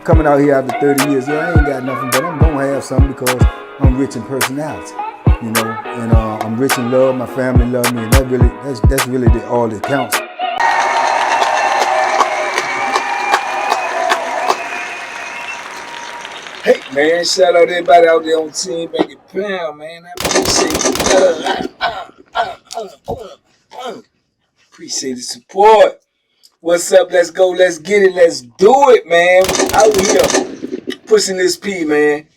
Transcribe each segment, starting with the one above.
coming out here after 30 years. Yeah, I ain't got nothing, but I'm gonna have something because I'm rich in personality, you know, and I'm rich in love. My family love me, and that's really all that counts. Hey man, shout out everybody out there on Team Banky Pound, man. I appreciate the support. What's up? Let's go. Let's get it. Let's do it, man. Out here pushing this P, man.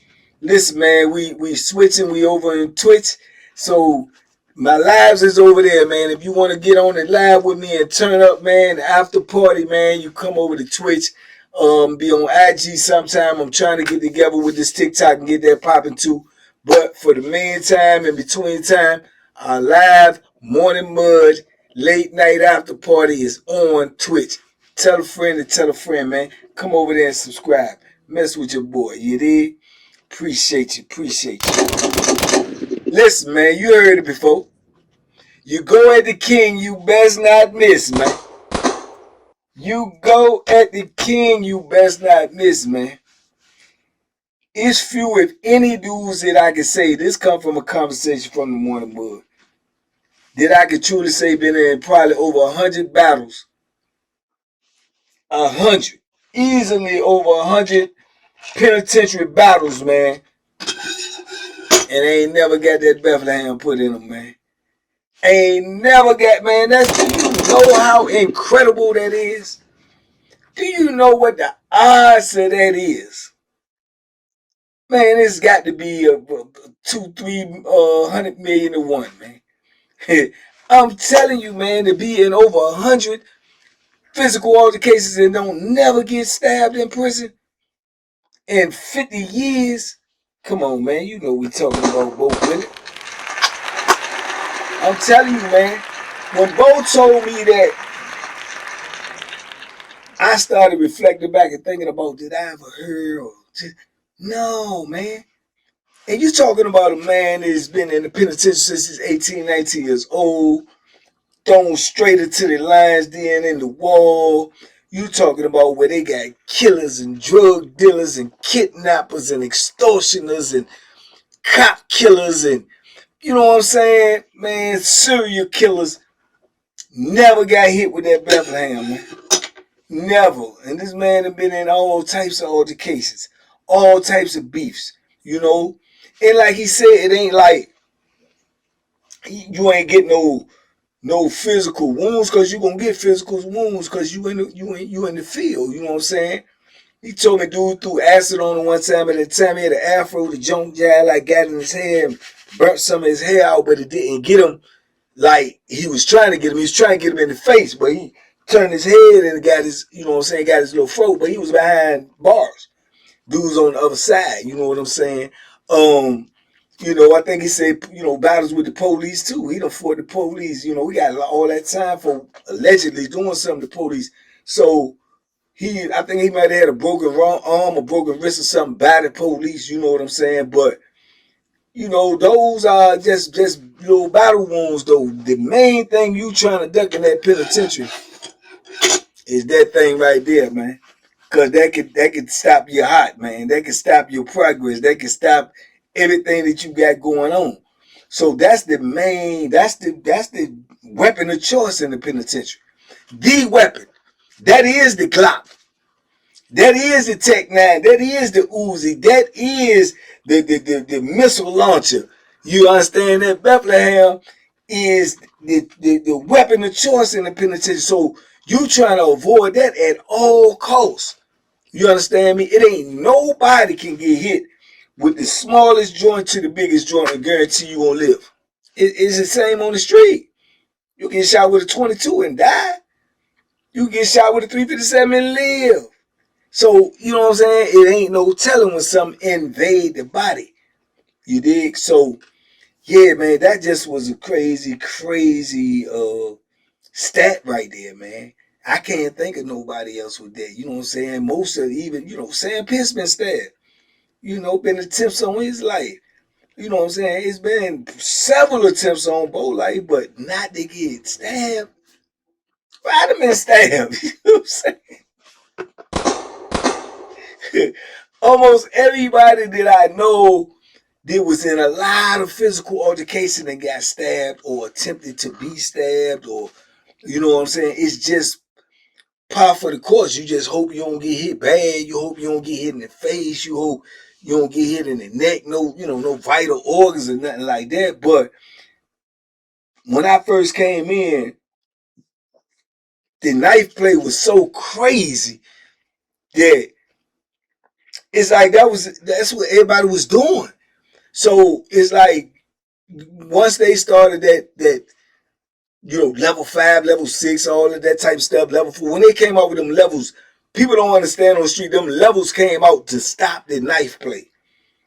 Listen, man, we switching. We over in Twitch, so my lives is over there, man. If you want to get on the live with me and turn up, man, the after party, man, you come over to Twitch. Be on IG sometime. I'm trying to get together with this TikTok and get that popping too. But for the meantime, in between time, our live morning mud late night after party is on Twitch. Tell a friend to tell a friend, man. Come over there and subscribe. Mess with your boy, you dig? Appreciate you. Listen, man, you heard it before. You go at the king, you best not miss, man. You go at the king, you best not miss, man. It's few, if any, dudes that I can say, this come from a conversation from the morning mud, that I could truly say been in probably over 100 battles. 100. Easily over 100 penitentiary battles, man. And they ain't never got that Bethlehem put in them, man. Ain't never got, man. Do you know how incredible that is? Do you know what the odds of that is? Man, it's got to be a 200-300 million to 1, man. I'm telling you, man, to be in over 100 physical altercations and don't never get stabbed in prison in 50 years. Come on, man. You know we talking about Bo Bennett. I'm telling you, man. When Bo told me that, I started reflecting back and thinking about, did I ever hear or no, man. And you talking about a man that's been in the penitentiary since he's 18, 19 years old, thrown straight into the lion's den in the wall. You talking about where they got killers and drug dealers and kidnappers and extortioners and cop killers and, you know what I'm saying, man, serial killers. Never got hit with that Bethlehem, man. Never. And this man has been in all types of altercations, all types of beefs, you know. And like he said, it ain't like you ain't get no physical wounds, because you gonna get physical wounds because you in the field, you know what I'm saying? He told me dude threw acid on him one time, at the time he had an afro, the junk jive like got in his hair and burnt some of his hair out, but it didn't get him like he was trying to get him. He was trying to get him in the face, but he turned his head and got his, you know what I'm saying, got his little throat, but he was behind bars. Dudes on the other side, you know what I'm saying? You know, I think he said, you know, battles with the police too. He done fought the police. You know, we got all that time for allegedly doing something to the police. So I think he might have had a broken arm, a broken wrist or something by the police, you know what I'm saying? But, you know, those are just little battle wounds though. The main thing you trying to duck in that penitentiary is that thing right there, man. Cause that could stop your heart, man. That could stop your progress. That could stop everything that you got going on. So that's the weapon of choice in the penitentiary. The weapon. That is the Glock. That is the Tech 9. That is the Uzi. That is the missile launcher. You understand that? Bethlehem is the weapon of choice in the penitentiary. So you trying to avoid that at all costs. You understand me? It ain't nobody can get hit with the smallest joint to the biggest joint and guarantee you gonna live. It's the same on the street. You get shot with a 22 and die. You get shot with a 357 and live. So, you know what I'm saying? It ain't no telling when something invade the body. You dig? So, yeah, man, that just was a crazy stat right there, man. I can't think of nobody else with that. You know what I'm saying? Most of even, you know, Sam Pitts been stabbed. You know, been attempts on his life. You know what I'm saying? It's been several attempts on Bo's life, but not to get stabbed. I'd have been stabbed. You know what I'm saying? Almost everybody that I know that was in a lot of physical altercation and got stabbed or attempted to be stabbed, or you know what I'm saying? It's just par for the course. You just hope you don't get hit bad. You hope you don't get hit in the face. You hope you don't get hit in the neck. No, no vital organs or nothing like that. But when I first came in, the knife play was so crazy that it's like that's what everybody was doing. So it's like once they started that level 5, level 6, all of that type of stuff, level 4, when they came out with them levels, people don't understand on the street, them levels came out to stop the knife play.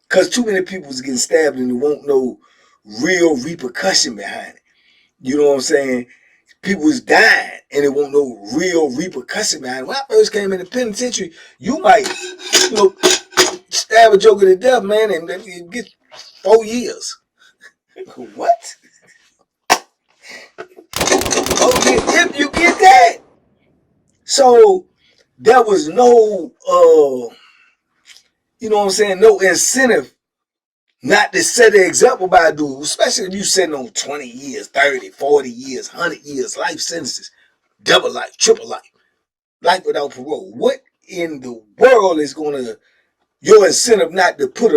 Because too many people was getting stabbed and there won't no real repercussion behind it. You know what I'm saying? People was dying and there won't no real repercussion behind it. When I first came in the penitentiary, you might, stab a joker to death, man, and get 4 years. What? Oh, yeah, if you get that. So there was no, no incentive not to set an example by a dude, especially if you sitting on 20 years, 30, 40 years, 100 years, life sentences, double life, triple life without parole. What in the world is your incentive not to put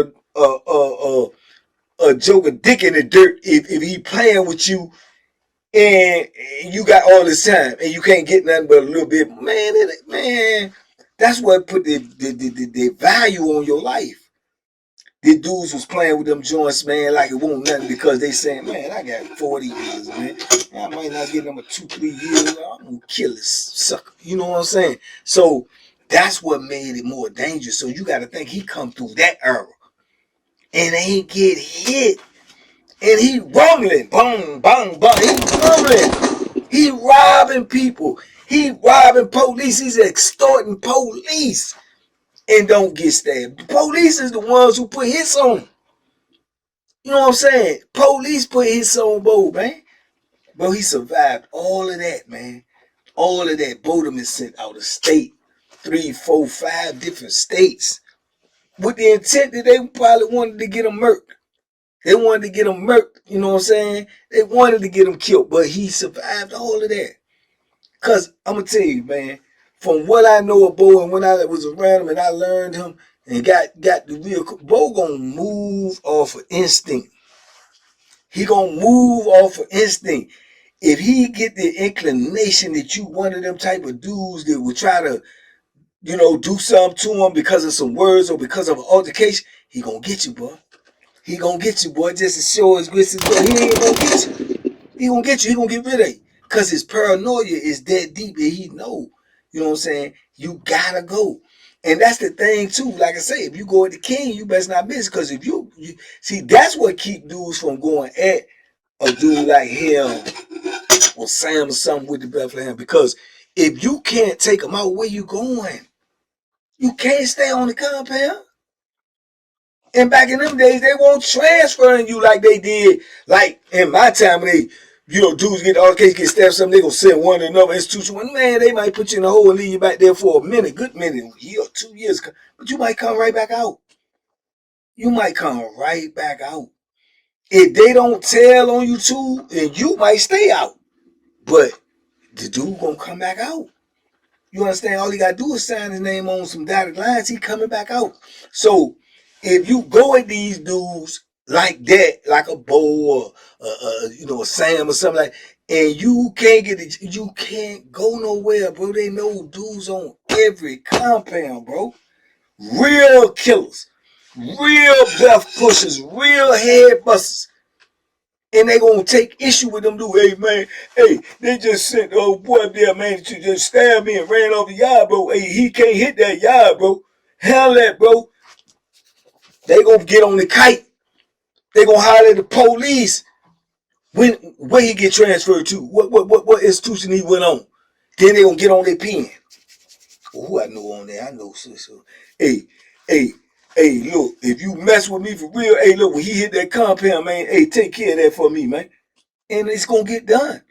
a joker dick in the dirt if he playing with you and you got all this time and you can't get nothing but a little bit, man, that's what put the value on your life. The dudes was playing with them joints, man, like it won't nothing because they saying, man, I got 40 years, man. I might not get them a 2-3 years. I'm gonna kill this sucker. You know what I'm saying? So that's what made it more dangerous. So you got to think he come through that era and ain't get hit. And he rumbling, boom, boom, boom. He rumbling. He robbing people. He robbing police. He's extorting police and don't get stabbed. The police is the ones who put hits on him. You know what I'm saying? Police put hits on Bo, man. But he survived all of that, man. All of that. Bodum is sent out of state. 3, 4, 5 different states. With the intent that they probably wanted to get him murked. They wanted to get him murked, you know what I'm saying? They wanted to get him killed, but he survived all of that. Because I'm going to tell you, man, from what I know of Bo and when I was around him and I learned him and got the real, Bo going to move off of instinct. He going to move off of instinct. If he get the inclination that you one of them type of dudes that would try to, do something to him because of some words or because of an altercation, he going to get you, boy. He gonna get you, boy, just as sure as grits is good. He ain't gonna get you. He gonna get you. He gonna get rid of you. Because his paranoia is that deep and he know, you know what I'm saying? You gotta go. And that's the thing, too. Like I say, if you go at the king, you best not miss. Because if you see, that's what keep dudes from going at a dude like him or Sam or something with the Bethlehem. Because if you can't take them out, where you going? You can't stay on the compound. And back in them days, they won't transferring you like they did, like in my time when they, dudes get all case get stabbed, something they gonna send one to another institution. Man, they might put you in a hole and leave you back there for a minute, good minute, a year or 2 years, but you might come right back out. You might come right back out. If they don't tell on you too, then you might stay out. But the dude gonna come back out. You understand? All he gotta do is sign his name on some dotted lines. He coming back out. So if you go at these dudes like that, like a Bo or a Sam or something like, and you can't get it, you can't go nowhere, bro. They know dudes on every compound, bro. Real killers, real death pushers, real head busters. And they gonna take issue with them dude. Hey man, they just sent the old boy up there, man, to just stab me and ran off the yard, bro. Hey, he can't hit that yard, bro. Hell that, bro. They gonna get on the kite. They gonna holler at the police. Where he get transferred to? What institution he went on? Then they gonna get on their pen. Well, who I know on there? I know so. Hey, hey, look, if you mess with me for real, hey, look, when he hit that compound, man, hey, take care of that for me, man. And it's gonna get done.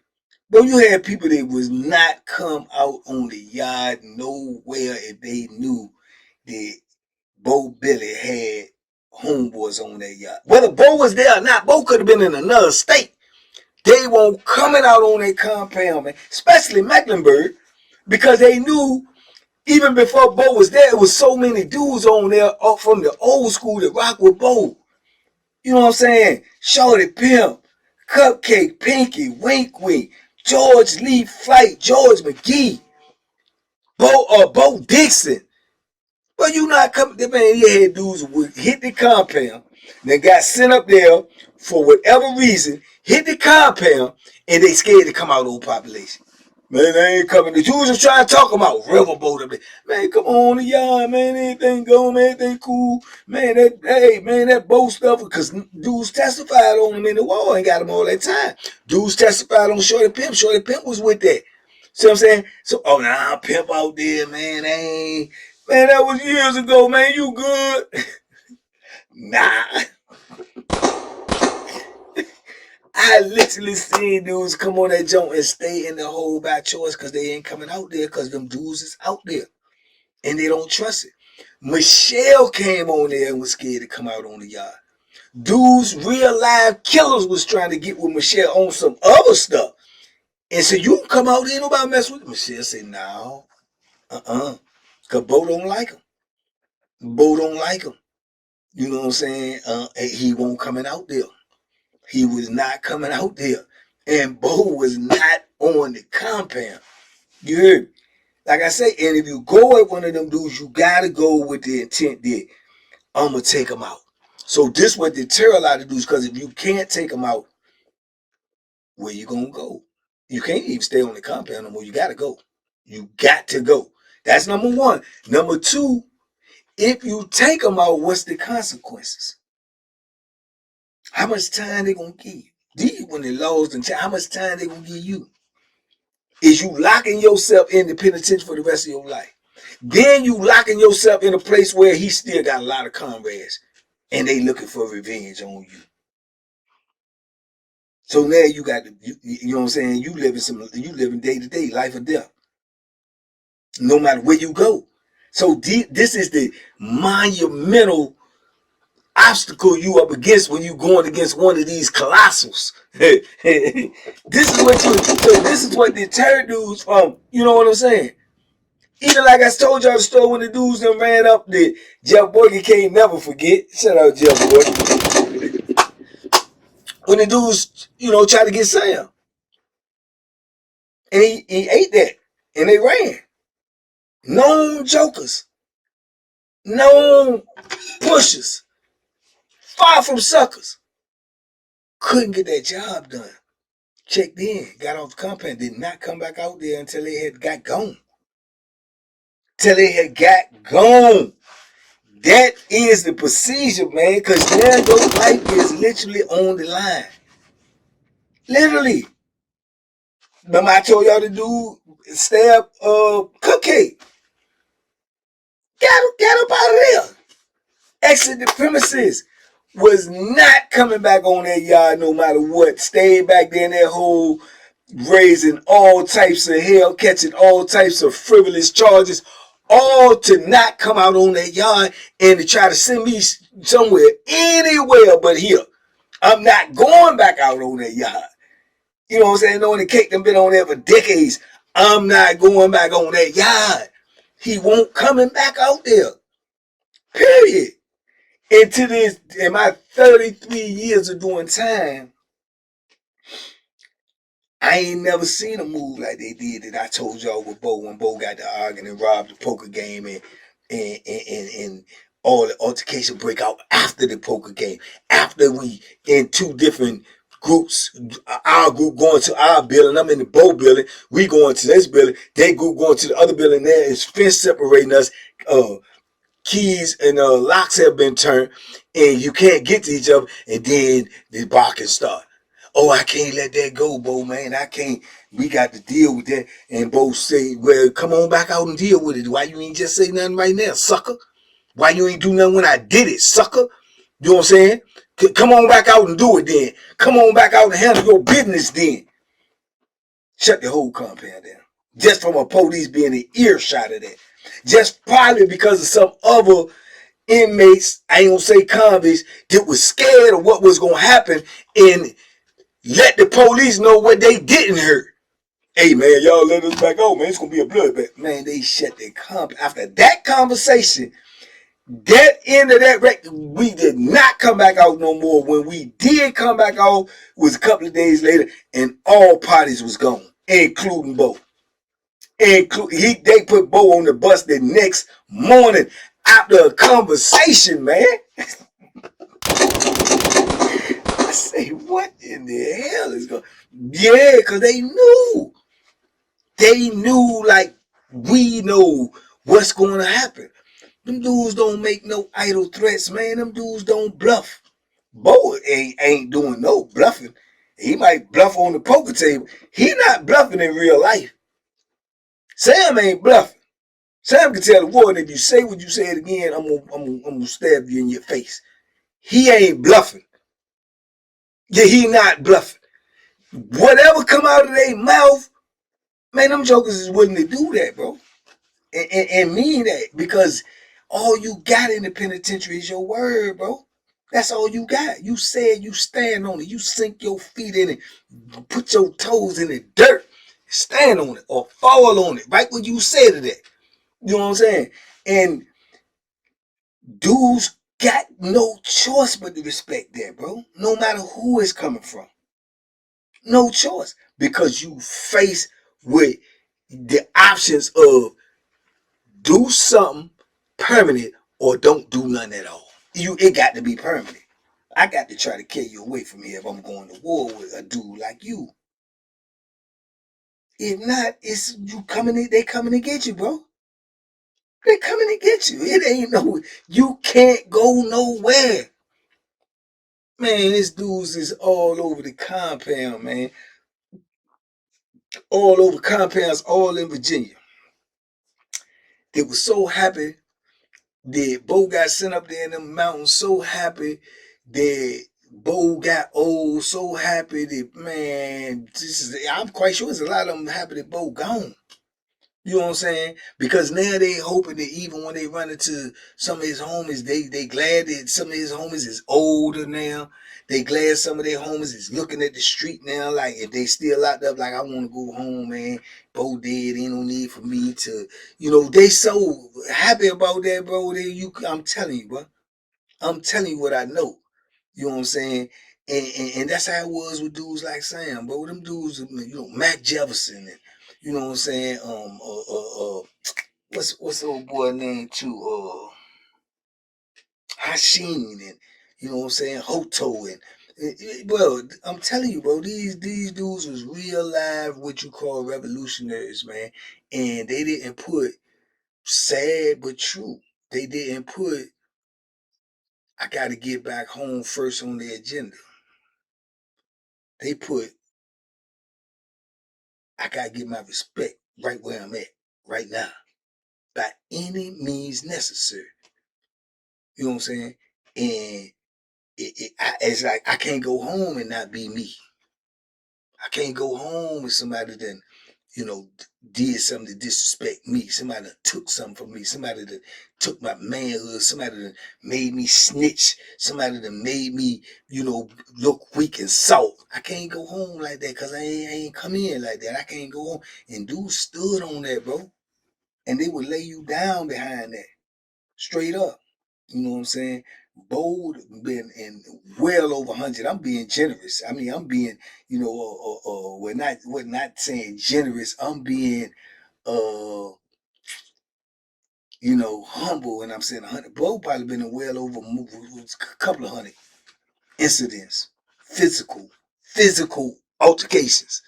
But you had people that was not come out on the yard nowhere if they knew that Bo Billy had homeboys on that yacht. Whether Bo was there or not, Bo could have been in another state. They won't coming out on their compound, man, especially Mecklenburg, because they knew even before Bo was there, it was so many dudes on there from the old school that rock with Bo. You know what I'm saying? Shorty Pimp, Cupcake, Pinky, Wink Wink, George Lee Flight, George McGee, Bo Dixon. But you not coming, man, you had dudes who would hit the compound, they got sent up there for whatever reason, hit the compound, and they scared to come out on population. Man, they ain't coming. The dudes are trying to talk about riverboat up there. Man, come on the yard, man. Anything going, man. Everything cool. Man, that boat stuff, because dudes testified on them in the wall and got them all that time. Dudes testified on Shorty Pimp. Shorty Pimp was with that. See what I'm saying? So, nah, Pimp out there, man. Man, that was years ago, man. You good? Nah. I literally seen dudes come on that joint and stay in the hole by choice because they ain't coming out there because them dudes is out there and they don't trust it. Michelle came on there and was scared to come out on the yard. Dudes, real live killers was trying to get with Michelle on some other stuff. And so you can come out there, nobody mess with it. Michelle said, no, because Bo don't like him. Bo don't like him. You know what I'm saying? He won't coming out there. He was not coming out there. And Bo was not on the compound. You heard me? Like I say, and if you go at one of them dudes, you got to go with the intent that I'm going to take them out. So this would deter a lot of dudes, because if you can't take them out, where you going to go? You can't even stay on the compound no more. You got to go. You got to go. That's number one. Number two, if you take them out, what's the consequences? How much time they going to give you? These when they lost and how much time they going to give you? Is you locking yourself in the penitentiary for the rest of your life? Then you locking yourself in a place where he still got a lot of comrades and they looking for revenge on you. So now you got to, you know what I'm saying? You living day to day, life or death, no matter where you go. So this is the monumental obstacle you up against when you going against one of these colossals. This is what deterred dudes from, you know what I'm saying? Even like I told y'all the story when the dudes that ran up that Jeff Boykin can't never forget. Shout out Jeff Boykin. When the dudes, tried to get Sam. And he ate that. And they ran. Known jokers. Known pushers. Far from suckers. Couldn't get that job done. Checked in. Got off the compound. Did not come back out there until they had got gone. That is the procedure, man, because now your life is literally on the line. Literally. Remember I told y'all to do stab Cupcake. Get up out of there. Exit the premises. Was not coming back on that yard no matter what. Stayed back there in that hole, raising all types of hell, catching all types of frivolous charges, all to not come out on that yard and to try to send me somewhere, anywhere but here. I'm not going back out on that yard. You know what I'm saying? Knowing the cake done been on there for decades. I'm not going back on that yard. He won't coming back out there. Period. And to this, in my 33 years of doing time, I ain't never seen a move like they did that I told y'all with Bo when Bo got to arguing and robbed the poker game and all the altercation break out after the poker game. After we in two different groups, our group going to our building, I'm in the Bo building, we going to this building, they group going to the other building, there is fence separating us, keys and locks have been turned and you can't get to each other, and then the barking start. Oh, I can't let that go, Bo, man. I can't. We got to deal with that. And Bo say, well, come on back out and deal with it. Why you ain't just say nothing right now, sucker? Why you ain't do nothing when I did it, sucker? You know what I'm saying? Come on back out and do it then. Come on back out and handle your business then. Shut the whole compound down. Just from a police being an earshot of that. Just probably because of some other inmates, I ain't gonna say convicts, that was scared of what was gonna happen and let the police know what they didn't hurt. Hey man, y'all let us back out, man. It's gonna be a bloodbath. Man, they shut their after that conversation. That end of that record, we did not come back out no more. When we did come back out, was a couple of days later, and all parties was gone, including Bo. They put Bo on the bus the next morning after a conversation, man. I say, what in the hell is going? Yeah, because they knew. They knew like we know what's going to happen. Them dudes don't make no idle threats, man. Them dudes don't bluff. Bo ain't doing no bluffing. He might bluff on the poker table. He not bluffing in real life. Sam ain't bluffing. Sam can tell the warden, if you say what you said again, I'm gonna stab you in your face. He ain't bluffing. Yeah, he not bluffing. Whatever come out of their mouth, man, them jokers is willing to do that, bro. And mean that, because all you got in the penitentiary is your word, bro. That's all you got. You said you stand on it. You sink your feet in it. Put your toes in the dirt. Stand on it or fall on it. Right when you said it. You know what I'm saying? And dudes got no choice but to respect that, bro. No matter who it's coming from. No choice. Because you face with the options of do something permanent or don't do nothing at all. It got to be permanent. I got to try to carry you away from here if I'm going to war with a dude like you. If not, it's you coming in, they coming to get you, bro. They coming to get you. It ain't no, you can't go nowhere. Man, this dudes is all over the compound, man. All over compounds, all in Virginia. They were so happy that Bo got sent up there in the mountains, so happy that Bo got old, so happy that, man, I'm quite sure there's a lot of them happy that Bo gone. You know what I'm saying? Because now they hoping that even when they run into some of his homies, they glad that some of his homies is older now. They glad some of their homies is looking at the street now. Like, if they still locked up, like, I want to go home, man. Bo dead, ain't no need for me to, they so happy about that, bro. I'm telling you, bro. I'm telling you what I know. You know what I'm saying? And that's how it was with dudes like Sam, bro. Them dudes, Mac Jefferson, and you know what I'm saying? What's the old boy name too? Hasheen, and you know what I'm saying? Hoto, and well, I'm telling you, bro, these dudes was real live, what you call revolutionaries, man. And they didn't put sad but true. They didn't put I got to get back home first on the agenda. They put I got to get my respect right where I'm at, right now, by any means necessary. You know what I'm saying? And it's like I can't go home and not be me. I can't go home with somebody that, did something to disrespect me. Somebody that took something from me. Somebody that took my manhood. Somebody that made me snitch. Somebody that made me, look weak and soft. I can't go home like that because I ain't come in like that. I can't go home. And dudes stood on that, bro. And they would lay you down behind that. Straight up. You know what I'm saying? Bold been in well over 100. I'm being generous. I mean, I'm being, we're not saying generous. I'm being, humble. And I'm saying 100. Bold probably been in well over a couple of hundred incidents, physical altercations,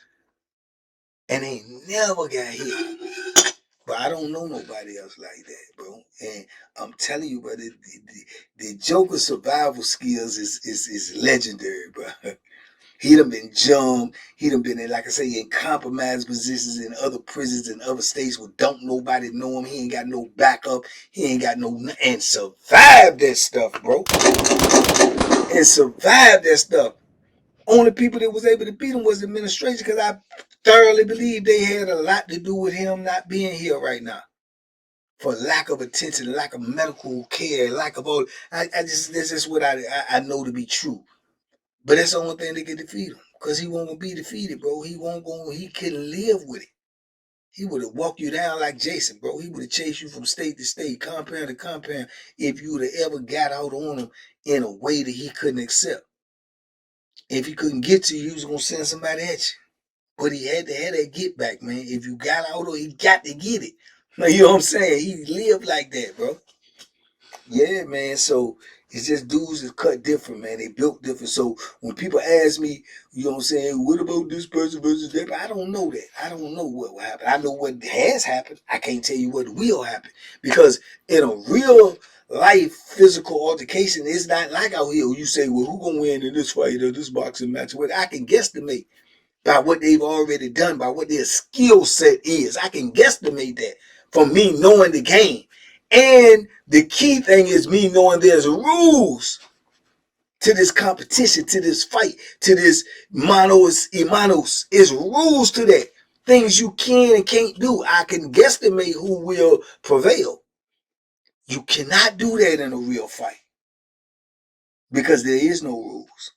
and they never got hit. But I don't know nobody else like that, bro. And I'm telling you, bro, the Joker survival skills is legendary, bro. He done been jumped. He done been in, like I say, in compromised positions in other prisons in other states where don't nobody know him. He ain't got no backup. He ain't got no, and survived that stuff, bro. And survived that stuff. Only people that was able to beat him was the administration, because I thoroughly believe they had a lot to do with him not being here right now. for lack of attention, lack of medical care, lack of all. This is what I know to be true. But that's the only thing that can defeat him, because he won't be defeated, bro. He couldn't live with it. He would have walked you down like Jason, bro. He would have chased you from state to state, compound to compound, if you would have ever got out on him in a way that he couldn't accept. If he couldn't get to you, he was going to send somebody at you. But he had to have that get back, man. If you got out on, he got to get it. You know what I'm saying? He lived like that, bro. Yeah, man. So it's just dudes is cut different, man. They built different. So when people ask me, you know what I'm saying, what about this person versus that? I don't know that. I don't know what will happen. I know what has happened. I can't tell you what will happen. Because in a real life physical altercation, it's not like out here. You say, well, who gonna win in this fight or this boxing match? Well, I can guesstimate by what they've already done, by what their skill set is. I can guesstimate that from me knowing the game. And the key thing is me knowing there's rules to this competition, to this fight, to this manos y manos. There's rules to that. Things you can and can't do. I can guesstimate who will prevail. You cannot do that in a real fight, because there is no rules.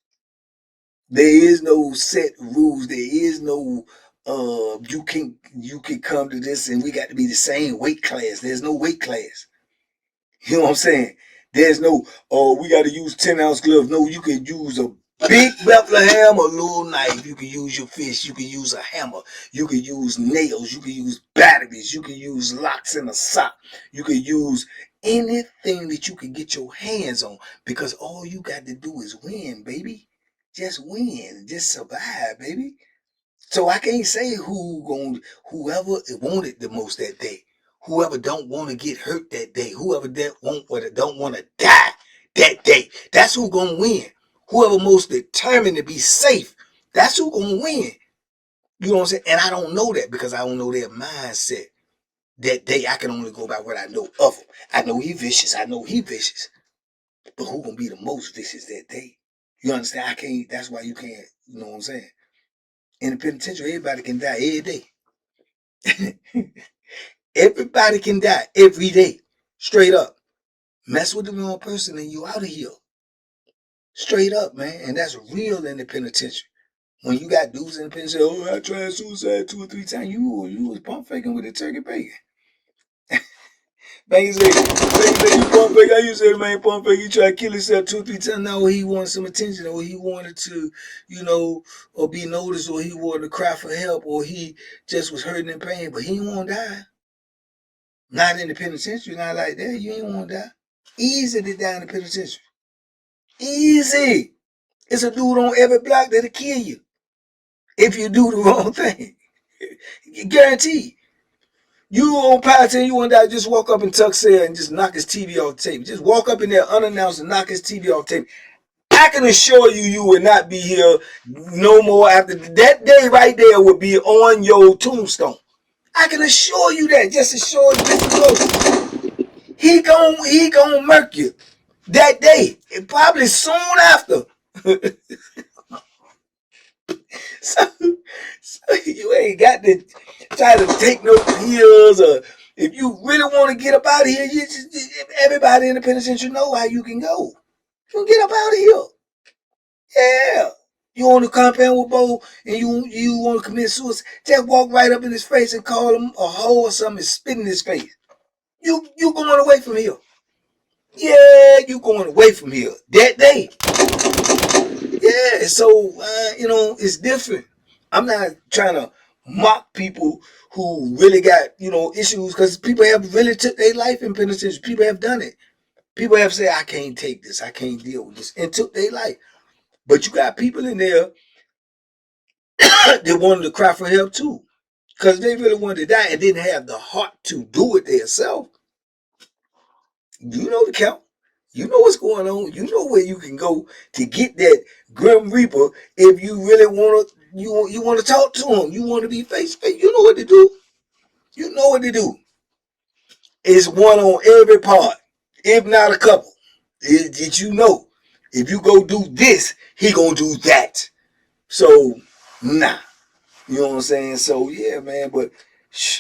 There is no set rules. There is no you can come to this and we got to be the same weight class. There's no weight class. You know what I'm saying? There's no, we got to use 10-ounce gloves. No, you can use a big Bethlehem, a little knife. You can use your fist. You can use a hammer. You can use nails. You can use batteries. You can use locks in a sock. You can use anything that you can get your hands on, because all you got to do is win, baby. Just win. Just survive, baby. So I can't say whoever wanted the most that day, whoever don't want to get hurt that day, whoever that don't want to die that day. That's who gonna win. Whoever most determined to be safe, that's who gonna win. You know what I'm saying? And I don't know that, because I don't know their mindset that day. I can only go by what I know of him. I know he vicious. I know he vicious. But who gonna be the most vicious that day? You understand? I can't. That's why you can't. You know what I'm saying? In the penitentiary, everybody can die every day. Everybody can die every day. Straight up. Mess with the wrong person and you out of here. Straight up, man. And that's real in the penitentiary. When you got dudes in the penitentiary, I tried suicide 2 or 3 times. You was pump faking with a turkey bacon. Banky say, you pump fake. I used to say, man, pump fake. You try to kill yourself 2 or 3 times. No, he wanted some attention, or he wanted to, or be noticed, or he wanted to cry for help, or he just was hurting in pain, but he didn't want to die. Not in the penitentiary, not like that. You ain't want to die. Easy to die in the penitentiary. Easy. It's a dude on every block that'll kill you if you do the wrong thing. Guaranteed. You on Powhatan, you want to die, just walk up and tuck Sarah and just knock his TV off the table. Just walk up in there unannounced and knock his TV off the table. I can assure you, you will not be here no more after that day right there would be on your tombstone. I can assure you that. Just assure you, just close. He gon' murk you that day, and probably soon after. so you ain't got to try to take no pills, or if you really want to get up out of here, everybody in the penitentiary know how you can go. You can get up out of here. Yeah. You on the compound with Bo and you want to commit suicide, just walk right up in his face and call him a hoe or something and spit in his face. You going away from here. Yeah, you going away from here that day. Yeah, so, it's different. I'm not trying to mock people who really got, issues, because people have really took their life in penitentiary. People have done it. People have said, I can't take this. I can't deal with this, and took their life. But you got people in there that wanted to cry for help too, because they really wanted to die and didn't have the heart to do it themselves. You know the count. You know what's going on. You know where you can go to get that Grim Reaper if you really want to. You want to talk to him. You want to be face to face. You know what to do. You know what to do. It's one on every part, if not a couple. Did you know? If you go do this, he gonna do that. So, nah. You know what I'm saying? So, yeah, man. But,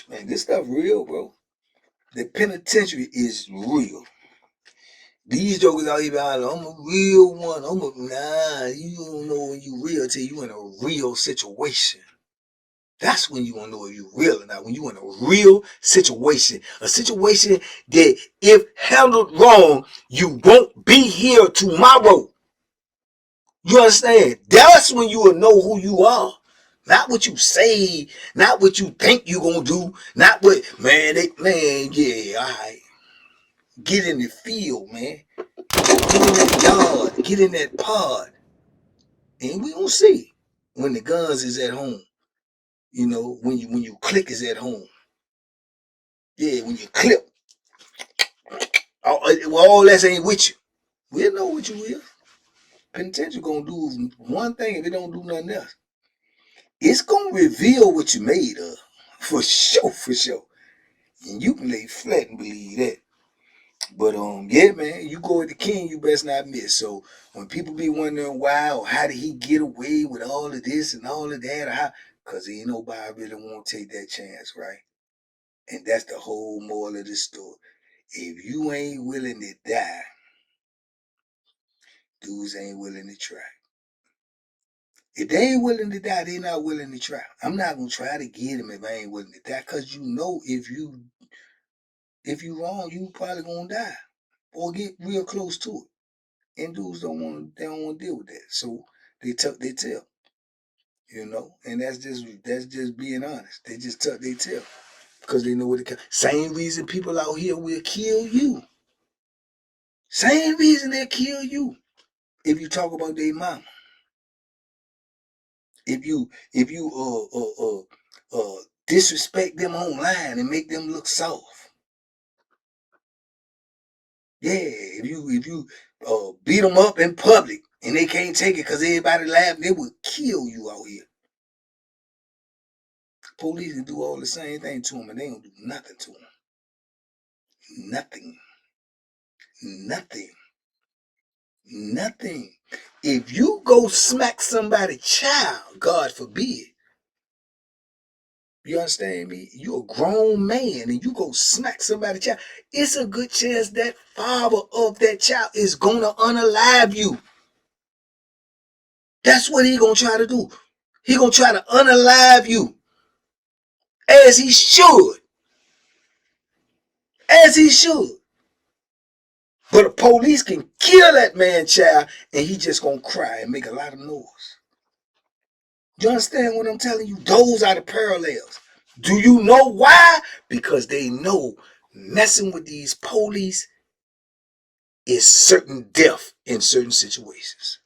man, this stuff real, bro. The penitentiary is real. These jokers out here behind, I'm a real one. Nah, you don't know when you real till you in a real situation. That's when you gonna know if you real or not. When you in a real situation. A situation that if handled wrong, you won't be here tomorrow. You understand? That's when you will know who you are. Not what you say, not what you think you gonna do, not what, yeah, all right. Get in the field, man. Get in that yard, get in that pod. And we gonna see when the guns is at home. You know, when you click is at home. Yeah, when you clip. All that ain't with you. We'll know what you is. Penitentiary gonna do one thing if it don't do nothing else. It's gonna reveal what you made of. For sure, for sure. And you can lay flat and believe that. But yeah, man, you go with the king, you best not miss. So when people be wondering why or how did he get away with all of this and all of that, or how, cause ain't nobody really want to take that chance, right? And that's the whole moral of the story. If you ain't willing to die, dudes ain't willing to try. If they ain't willing to die, they not willing to try. I'm not gonna try to get them if I ain't willing to die, cause you know if you wrong, you probably gonna die or get real close to it. And dudes don't want to deal with that, so they tuck their tail, you know. And that's just being honest. They just tuck their tail because they know what it can. Same reason people out here will kill you. Same reason they'll kill you if you talk about their mama. If you disrespect them online and make them look soft. Yeah, if you beat them up in public and they can't take it because everybody laughing, they will kill you out here. Police can do all the same thing to them and they don't do nothing to them. Nothing. Nothing. Nothing. If you go smack somebody's child, God forbid, you understand me? You're a grown man and you go smack somebody's child, it's a good chance that father of that child is going to unalive you. That's what he going to try to do. He going to try to unalive you. As he should. As he should. But the police can kill that man's child and he just going to cry and make a lot of noise. You understand what I'm telling you? Those are the parallels. Do you know why? Because they know messing with these police is certain death in certain situations.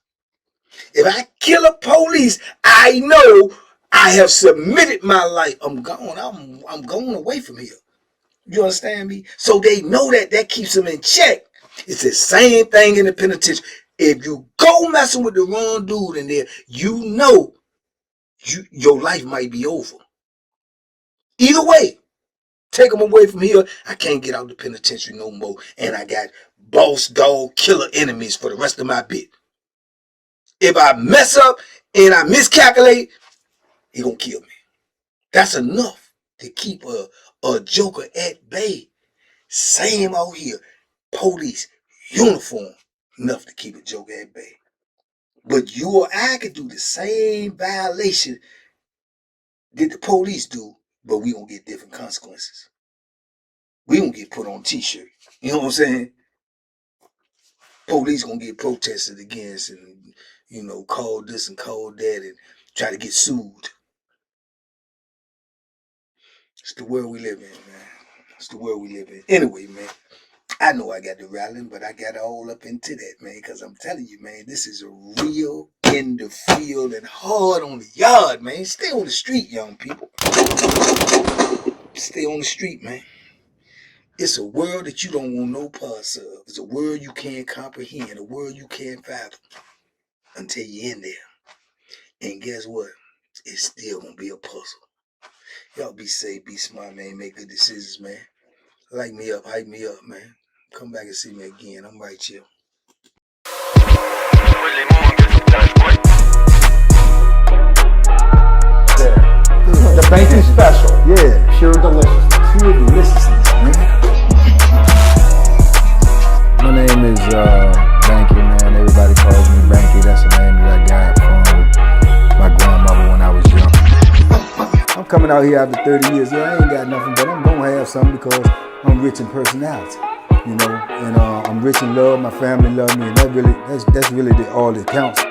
If I kill a police, I know I have submitted my life. I'm gone. I'm going away from here. You understand me? So they know that keeps them in check. It's the same thing in the penitentiary. If you go messing with the wrong dude in there, you know your life might be over. Either way, take them away from here. I can't get out the penitentiary no more. And I got boss dog killer enemies for the rest of my bit. If I mess up and I miscalculate, he gonna kill me. That's enough to keep a joker at bay. Same out here. Police, uniform, enough to keep a joker at bay. But you or I could do the same violation that the police do, but we gonna get different consequences. We gonna get put on t-shirt. You know what I'm saying? Police gonna get protested against and, you know, called this and called that and try to get sued. It's the world we live in, man. It's the world we live in. Anyway, man, I know I got the rattling, but I got all up into that, man, because I'm telling you, man, this is a real in the field and hard on the yard, man. Stay on the street, young people. Stay on the street, man. It's a world that you don't want no parts of. It's a world you can't comprehend, a world you can't fathom until you're in there. And guess what? It's still gonna be a puzzle. Y'all be safe, be smart, man. Make good decisions, man. Like me up, hype me up, man. Come back and see me again. I'm right here. The banking special. Yeah. Pure deliciousness. Pure deliciousness, man. out here after 30 years, yeah, I ain't got nothing, but I'm gonna have something because I'm rich in personality, you know, and I'm rich in love. My family love me, and that's really all that counts.